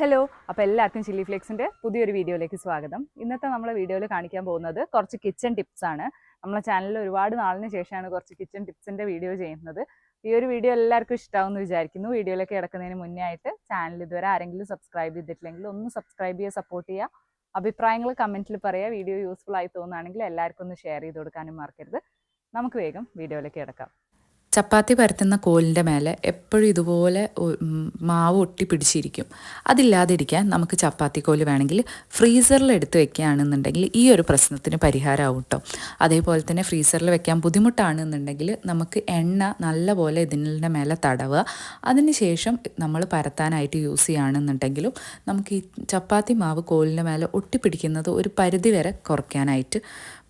Hello, അപ്പോൾ എല്ലാവർക്കും chilli ഫ്ലേക്സിൻ്റെ പുതിയൊരു വീഡിയോയിലേക്ക് സ്വാഗതം. ഇന്നത്തെ നമ്മളെ വീഡിയോയിൽ കാണിക്കാൻ പോകുന്നത് കുറച്ച് കിച്ചൺ ടിപ്സ് ആണ്. നമ്മളെ ചാനലിൽ ഒരുപാട് നാളിന് ശേഷമാണ് കുറച്ച് കിച്ചൺ ടിപ്സിൻ്റെ വീഡിയോ ചെയ്യുന്നത്. ഈ ഒരു വീഡിയോ എല്ലാവർക്കും ഇഷ്ടമാവുമെന്ന് വിചാരിക്കുന്നു. വീഡിയോയിലേക്ക് കിടക്കുന്നതിന് മുന്നേ ആയിട്ട് ചാനൽ ഇതുവരെ ആരെങ്കിലും സബ്സ്ക്രൈബ് ചെയ്തിട്ടില്ലെങ്കിൽ ഒന്ന് സബ്സ്ക്രൈബ് ചെയ്യുക, സപ്പോർട്ട് ചെയ്യുക. അഭിപ്രായങ്ങൾ കമൻറ്റിൽ പറയുക. വീഡിയോ യൂസ്ഫുൾ ആയി തോന്നുകയാണെങ്കിൽ എല്ലാവർക്കും ഒന്ന് ഷെയർ ചെയ്ത് കൊടുക്കാനും മറക്കരുത്. നമുക്ക് വേഗം വീഡിയോയിലേക്ക് കിടക്കാം. ചപ്പാത്തി പരത്തുന്ന കോലിൻ്റെ മേലെ എപ്പോഴും ഇതുപോലെ മാവ് ഒട്ടി പിടിച്ചിരിക്കും. അതില്ലാതിരിക്കാൻ നമുക്ക് ചപ്പാത്തി കോല് വേണമെങ്കിൽ ഫ്രീസറിൽ എടുത്ത് വെക്കുകയാണെന്നുണ്ടെങ്കിൽ ഈ ഒരു പ്രശ്നത്തിന് പരിഹാരമാവും കേട്ടോ. അതേപോലെ തന്നെ ഫ്രീസറിൽ വെക്കാൻ ബുദ്ധിമുട്ടാണെന്നുണ്ടെങ്കിൽ നമുക്ക് എണ്ണ നല്ലപോലെ ഇതിൻ്റെ മേലെ തടവുക. അതിന് ശേഷം നമ്മൾ പരത്താനായിട്ട് യൂസ് ചെയ്യുകയാണെന്നുണ്ടെങ്കിലും നമുക്ക് ഈ ചപ്പാത്തി മാവ് കോലിൻ്റെ മേലെ ഒട്ടിപ്പിടിക്കുന്നത് ഒരു പരിധി വരെ കുറയ്ക്കാനായിട്ട്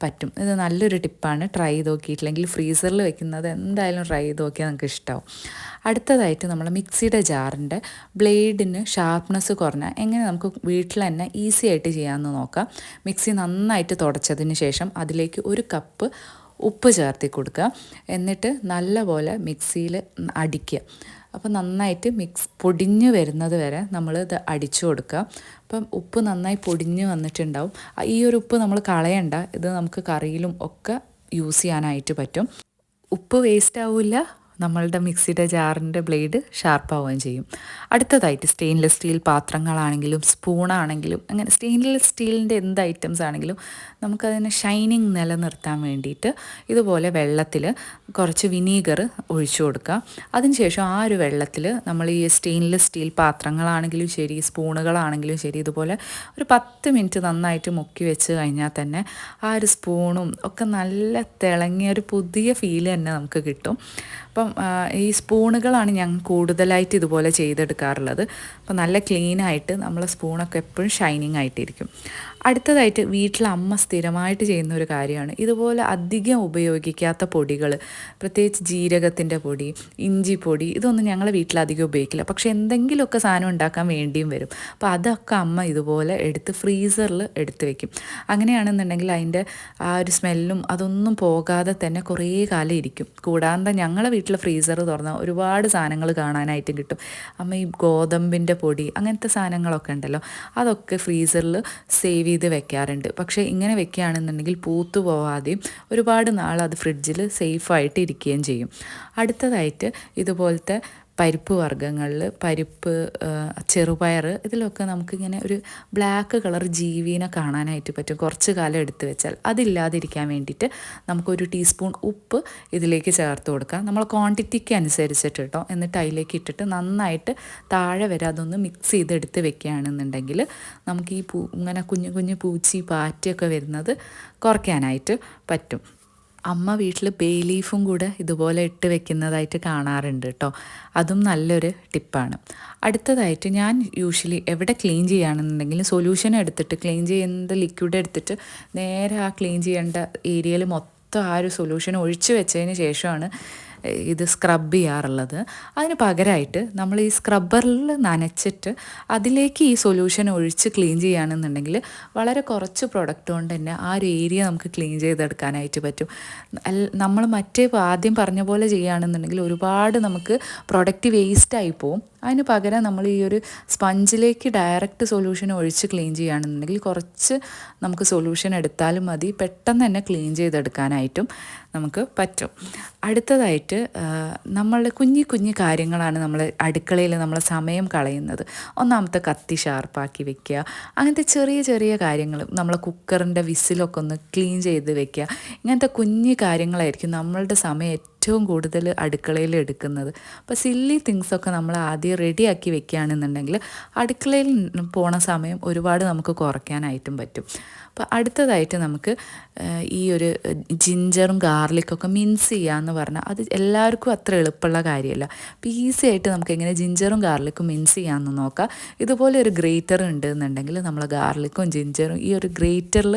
പറ്റും. ഇത് നല്ലൊരു ടിപ്പാണ്. ട്രൈ ചെയ്ത് നോക്കിയിട്ടില്ലെങ്കിൽ ഫ്രീസറിൽ വെക്കുന്നത് എന്തായാലും ട്രൈ ചെയ്ത് നോക്കിയാൽ നമുക്ക് ഇഷ്ടമാവും. അടുത്തതായിട്ട് നമ്മൾ മിക്സിയുടെ ജാറിൻ്റെ ബ്ലേഡിന് ഷാർപ്നെസ് കുറഞ്ഞാൽ എങ്ങനെ നമുക്ക് വീട്ടിൽ തന്നെ ഈസി ആയിട്ട് ചെയ്യാമെന്ന് നോക്കാം. മിക്സി നന്നായിട്ട് തുടച്ചതിന് ശേഷം അതിലേക്ക് 1 കപ്പ് ഉപ്പ് ചേർത്തി കൊടുക്കുക. എന്നിട്ട് നല്ലപോലെ മിക്സിയിൽ അടിക്കുക. അപ്പോൾ നന്നായിട്ട് പൊടിഞ്ഞ് വരുന്നത് വരെ നമ്മളിത് അടിച്ചു കൊടുക്കുക. അപ്പം ഉപ്പ് നന്നായി പൊടിഞ്ഞ് വന്നിട്ടുണ്ടാവും. ഈ ഒരു ഉപ്പ് നമ്മൾ കളയണ്ട. ഇത് നമുക്ക് കറിയിലും ഒക്കെ യൂസ് ചെയ്യാനായിട്ട് പറ്റും. ഉപ്പ് വേസ്റ്റ് ആവില്ല, നമ്മളുടെ മിക്സിയുടെ ജാറിൻ്റെ ബ്ലേഡ് ഷാർപ്പാവുകയും ചെയ്യും. അടുത്തതായിട്ട് സ്റ്റെയിൻലെസ് സ്റ്റീൽ പാത്രങ്ങളാണെങ്കിലും സ്പൂണാണെങ്കിലും അങ്ങനെ സ്റ്റെയിൻലെസ് സ്റ്റീലിൻ്റെ എന്ത് ഐറ്റംസ് ആണെങ്കിലും നമുക്കതിന് ഷൈനിങ് നിലനിർത്താൻ വേണ്ടിയിട്ട് ഇതുപോലെ വെള്ളത്തിൽ കുറച്ച് വിനീഗർ ഒഴിച്ചു കൊടുക്കുക. അതിനുശേഷം ആ ഒരു വെള്ളത്തിൽ നമ്മൾ ഈ സ്റ്റെയിൻലെസ് സ്റ്റീൽ പാത്രങ്ങളാണെങ്കിലും ശരി, സ്പൂണുകളാണെങ്കിലും ശരി, ഇതുപോലെ ഒരു 10 മിനിറ്റ് നന്നായിട്ട് മുക്കി വെച്ച് കഴിഞ്ഞാൽ തന്നെ ആ ഒരു സ്പൂണും ഒക്കെ നല്ല തിളങ്ങിയ ഒരു പുതിയ ഫീൽ തന്നെ നമുക്ക് കിട്ടും. അപ്പം ഈ സ്പൂണുകളാണ് ഞാൻ കൂടുതലായിട്ട് ഇതുപോലെ ചെയ്തെടുക്കാറുള്ളത്. അപ്പം നല്ല ക്ലീനായിട്ട് നമ്മളെ സ്പൂണൊക്കെ എപ്പോഴും ഷൈനിങ് ആയിട്ടിരിക്കും. അടുത്തതായിട്ട് വീട്ടിൽ അമ്മ സ്ഥിരമായിട്ട് ചെയ്യുന്ന ഒരു കാര്യമാണ് ഇതുപോലെ അധികം ഉപയോഗിക്കാത്ത പൊടികൾ, പ്രത്യേകിച്ച് ജീരകത്തിൻ്റെ പൊടി, ഇഞ്ചിപ്പൊടി, ഇതൊന്നും ഞങ്ങളെ വീട്ടിൽ അധികം ഉപയോഗിക്കില്ല. പക്ഷേ എന്തെങ്കിലുമൊക്കെ സാധനം ഉണ്ടാക്കാൻ വേണ്ടിയും വരും. അപ്പോൾ അതൊക്കെ അമ്മ ഇതുപോലെ എടുത്ത് ഫ്രീസറിൽ എടുത്ത് വെക്കും. അങ്ങനെയാണെന്നുണ്ടെങ്കിൽ അതിൻ്റെ ആ ഒരു സ്മെല്ലും അതൊന്നും പോകാതെ തന്നെ കുറേ കാലം ഇരിക്കും. കൂടാതെ ഞങ്ങളെ വീട്ടിൽ ഫ്രീസർ തുറന്നാൽ ഒരുപാട് സാധനങ്ങൾ കാണാനായിട്ട് കിട്ടും. അമ്മ ഈ ഗോതമ്പിൻ്റെ പൊടി അങ്ങനത്തെ സാധനങ്ങളൊക്കെ ഉണ്ടല്ലോ, അതൊക്കെ ഫ്രീസറിൽ സേവ് ചെയ്ത് വെക്കാറുണ്ട്. പക്ഷേ ഇങ്ങനെ വെക്കുകയാണെന്നുണ്ടെങ്കിൽ പൂത്തു പോവാതെയും ഒരുപാട് നാൾ അത് ഫ്രിഡ്ജിൽ സേഫായിട്ട് ഇരിക്കുകയും ചെയ്യും. അടുത്തതായിട്ട് ഇതുപോലത്തെ പരിപ്പ് വർഗ്ഗങ്ങളിൽ പരിപ്പ്, ചെറുപയർ, ഇതിലൊക്കെ നമുക്കിങ്ങനെ ഒരു ബ്ലാക്ക് കളർ ജീവിനെ കാണാനായിട്ട് പറ്റും കുറച്ച് കാലം എടുത്ത് വെച്ചാൽ. അതില്ലാതിരിക്കാൻ വേണ്ടിയിട്ട് നമുക്കൊരു ടീസ്പൂൺ ഉപ്പ് ഇതിലേക്ക് ചേർത്ത് കൊടുക്കാം, നമ്മൾ ക്വാണ്ടിറ്റിക്ക് അനുസരിച്ചിട്ട് കേട്ടോ. എന്നിട്ട് അതിലേക്ക് ഇട്ടിട്ട് നന്നായിട്ട് താഴെ വരെ അതൊന്ന് മിക്സ് ചെയ്തെടുത്ത് വെക്കുകയാണെന്നുണ്ടെങ്കിൽ നമുക്ക് ഈ ഇങ്ങനെ കുഞ്ഞു കുഞ്ഞു പൂച്ചി പാറ്റയൊക്കെ വരുന്നത് കുറയ്ക്കാനായിട്ട് പറ്റും. അമ്മ വീട്ടിൽ ബേ ലീഫും കൂടെ ഇതുപോലെ ഇട്ട് വെക്കുന്നതായിട്ട് കാണാറുണ്ട് കേട്ടോ. അതും നല്ലൊരു ടിപ്പാണ്. അടുത്തതായിട്ട് ഞാൻ യൂഷ്വലി എവിടെ ക്ലീൻ ചെയ്യുകയാണെന്നുണ്ടെങ്കിലും സൊല്യൂഷൻ എടുത്തിട്ട് ക്ലീൻ ചെയ്യുന്ന ലിക്വിഡ് എടുത്തിട്ട് നേരെ ആ ക്ലീൻ ചെയ്യേണ്ട ഏരിയയിൽ മൊത്തം ആ ഒരു സൊല്യൂഷൻ ഒഴിച്ച് വെച്ചതിന് ശേഷമാണ് ഇത് സ്ക്രബ് ചെയ്യാറുള്ളത്. അതിന് പകരമായിട്ട് നമ്മൾ ഈ സ്ക്രബ്ബറിൽ നനച്ചിട്ട് അതിലേക്ക് ഈ സൊല്യൂഷൻ ഒഴിച്ച് ക്ലീൻ ചെയ്യുകയാണെന്നുണ്ടെങ്കിൽ വളരെ കുറച്ച് പ്രൊഡക്റ്റ് കൊണ്ട് തന്നെ ആ ഒരു ഏരിയ നമുക്ക് ക്ലീൻ ചെയ്തെടുക്കാനായിട്ട് പറ്റും. നമ്മൾ ആദ്യം പറഞ്ഞ പോലെ ചെയ്യുകയാണെന്നുണ്ടെങ്കിൽ ഒരുപാട് നമുക്ക് പ്രൊഡക്റ്റ് വേസ്റ്റായി പോവും. അതിന് പകരം നമ്മൾ ഈ ഒരു സ്പഞ്ചിലേക്ക് ഡയറക്റ്റ് സൊല്യൂഷൻ ഒഴിച്ച് ക്ലീൻ ചെയ്യുകയാണെന്നുണ്ടെങ്കിൽ കുറച്ച് നമുക്ക് സൊല്യൂഷൻ എടുത്താലും മതി, പെട്ടെന്ന് തന്നെ ക്ലീൻ ചെയ്തെടുക്കാനായിട്ടും നമുക്ക് പറ്റും. അടുത്തതായിട്ട് നമ്മളുടെ കുഞ്ഞു കാര്യങ്ങളാണ് നമ്മൾ അടുക്കളയിൽ നമ്മൾ സമയം കളയുന്നത്. ഒന്നാമത്തെ കത്തി ഷാർപ്പാക്കി വെക്കുക, അങ്ങനത്തെ ചെറിയ ചെറിയ കാര്യങ്ങൾ, നമ്മളെ കുക്കറിൻ്റെ വിസിലൊക്കെ ഒന്ന് ക്ലീൻ ചെയ്ത് വെക്കുക. ഇങ്ങനത്തെ കുഞ്ഞു കാര്യങ്ങളായിരിക്കും നമ്മളുടെ സമയം ഏറ്റവും കൂടുതൽ അടുക്കളയിൽ എടുക്കുന്നത്. അപ്പോൾ സില്ലി തിങ്സൊക്കെ നമ്മൾ ആദ്യം റെഡിയാക്കി വെക്കുകയാണെന്നുണ്ടെങ്കിൽ അടുക്കളയിൽ പോണ സമയം ഒരുപാട് നമുക്ക് കുറയ്ക്കാനായിട്ടും പറ്റും. അപ്പോൾ അടുത്തതായിട്ട് നമുക്ക് ഈ ഒരു ജിഞ്ചറും ഗാർലിക്കൊക്കെ മിൻസ് ചെയ്യാമെന്ന് പറഞ്ഞാൽ അത് എല്ലാവർക്കും അത്ര എളുപ്പമുള്ള കാര്യമല്ല. അപ്പോൾ ഈസി ആയിട്ട് നമുക്ക് എങ്ങനെ ജിഞ്ചറും ഗാർലിക്കും മിൻസ് ചെയ്യാമെന്ന് നോക്കാം. ഇതുപോലെ ഒരു ഗ്രേറ്റർ ഉണ്ട് എന്നുണ്ടെങ്കിൽ നമ്മൾ ഗാർലിക്കും ജിഞ്ചറും ഈ ഒരു ഗ്രേറ്ററിൽ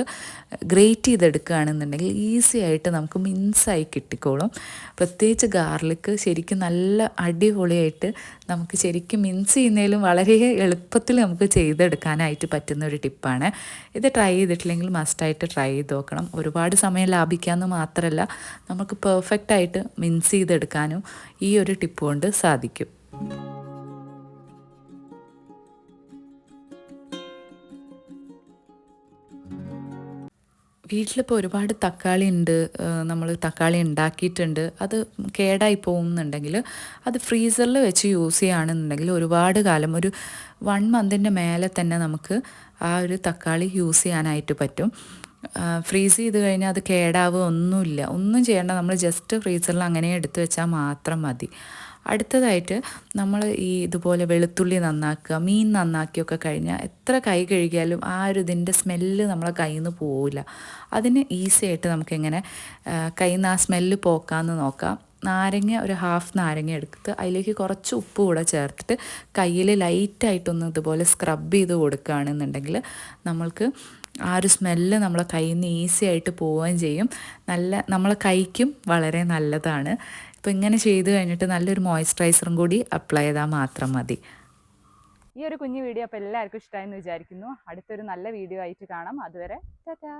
ഗ്രേറ്റ് ചെയ്തെടുക്കുകയാണെന്നുണ്ടെങ്കിൽ ഈസി ആയിട്ട് നമുക്ക് മിൻസായി കിട്ടിക്കോളും. പ്രത്യേകിച്ച് ഗാർലിക്ക് ശരിക്കും നല്ല അടിപൊളിയായിട്ട് നമുക്ക് ശരിക്കും മിൻസ് ചെയ്യുന്നതിലും വളരെ എളുപ്പത്തിൽ നമുക്ക് ചെയ്തെടുക്കാനായിട്ട് പറ്റുന്ന ഒരു ടിപ്പാണ്. ഇത് ട്രൈ ചെയ്തിട്ടില്ലെങ്കിൽ മസ്റ്റായിട്ട് ട്രൈ ചെയ്ത് നോക്കണം. ഒരുപാട് സമയം ലാഭിക്കാമെന്ന് മാത്രമല്ല നമുക്ക് പെർഫെക്റ്റായിട്ട് മിൻസ് ചെയ്തെടുക്കാനും ഈ ഒരു ടിപ്പ് കൊണ്ട് സാധിക്കും. വീട്ടിലിപ്പോൾ ഒരുപാട് തക്കാളി ഉണ്ട്, നമ്മൾ തക്കാളി ഉണ്ടാക്കിയിട്ടുണ്ട്, അത് കേടായി പോകുന്നുണ്ടെങ്കിൽ അത് ഫ്രീസറിൽ വെച്ച് യൂസ് ചെയ്യുകയാണെന്നുണ്ടെങ്കിൽ ഒരുപാട് കാലം, ഒരു 1 മന്തിൻ്റെ മേലെ തന്നെ നമുക്ക് ആ ഒരു തക്കാളി യൂസ് ചെയ്യാനായിട്ട് പറ്റും. ഫ്രീസ് ചെയ്ത് കഴിഞ്ഞാൽ അത് കേടാവുക ഒന്നുമില്ല, ഒന്നും ചെയ്യേണ്ട, നമ്മൾ ജസ്റ്റ് ഫ്രീസറിൽ അങ്ങനെ എടുത്തു വെച്ചാൽ മാത്രം മതി. അടുത്തതായിട്ട് നമ്മൾ ഈ ഇതുപോലെ വെളുത്തുള്ളി നന്നാക്കുക, മീൻ നന്നാക്കിയൊക്കെ കഴിഞ്ഞാൽ എത്ര കൈ കഴുകിയാലും ആ ഒരു ഇതിൻ്റെ സ്മെല്ല് നമ്മളെ കയ്യിൽ നിന്ന് പോവില്ല. അതിന് ഈസി ആയിട്ട് നമുക്കെങ്ങനെ കയ്യിൽ നിന്ന് ആ സ്മെല്ല് പോക്കാമെന്ന് നോക്കാം. നാരങ്ങ, ഒരു ഹാഫ് നാരങ്ങ എടുത്ത് അതിലേക്ക് കുറച്ച് ഉപ്പ് കൂടെ ചേർത്തിട്ട് കയ്യിൽ ലൈറ്റായിട്ടൊന്ന് ഇതുപോലെ സ്ക്രബ് ചെയ്ത് കൊടുക്കുകയാണെന്നുണ്ടെങ്കിൽ നമ്മൾക്ക് ആ ഒരു സ്മെല്ല് നമ്മളെ കയ്യിൽ നിന്ന് ഈസി ആയിട്ട് പോവുകയും ചെയ്യും. നമ്മളെ കൈക്കും വളരെ നല്ലതാണ്. അപ്പോൾ ഇങ്ങനെ ചെയ്ത് കഴിഞ്ഞിട്ട് നല്ലൊരു മോയ്സ്ചറൈസറും കൂടി അപ്ലൈ ചെയ്താൽ മാത്രം മതി. ഈ ഒരു കുഞ്ഞു വീഡിയോ അപ്പോൾ എല്ലാവർക്കും ഇഷ്ടമായെന്ന് വിചാരിക്കുന്നു. അടുത്തൊരു നല്ല വീഡിയോ ആയിട്ട് കാണാം. അതുവരെ ടാറ്റാ.